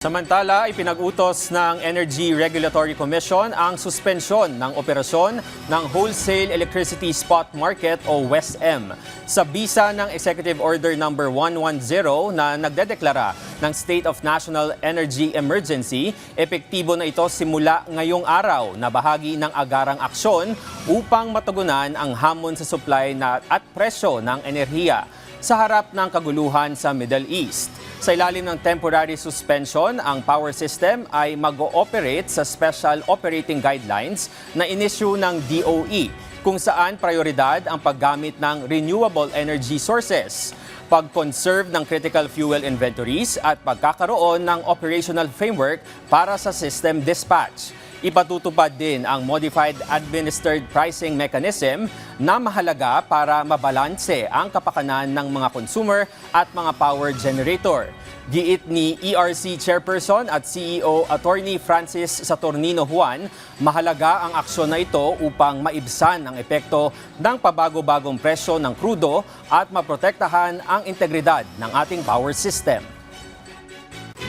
Samantala, ipinag-utos ng Energy Regulatory Commission ang suspensyon ng operasyon ng Wholesale Electricity Spot Market o WESM sa bisa ng Executive Order No. 110 na nagdedeklara ng State of National Energy Emergency. Epektibo na ito simula ngayong araw na bahagi ng agarang aksyon upang matugunan ang hamon sa supply at presyo ng enerhiya sa harap ng kaguluhan sa Middle East. Sa ilalim ng temporary suspension, ang power system ay mag-ooperate sa Special Operating Guidelines na inisyu ng DOE, kung saan prioridad ang paggamit ng renewable energy sources, pag-conserve ng critical fuel inventories at pagkakaroon ng operational framework para sa system dispatch. Ipatutupad din ang Modified Administered Pricing Mechanism na mahalaga para mabalanse ang kapakanan ng mga consumer at mga power generator. Giit ni ERC Chairperson at CEO Attorney Francis Saturnino Juan, mahalaga ang aksyon na ito upang maibsan ang epekto ng pabago-bagong presyo ng krudo at maprotektahan ang integridad ng ating power system.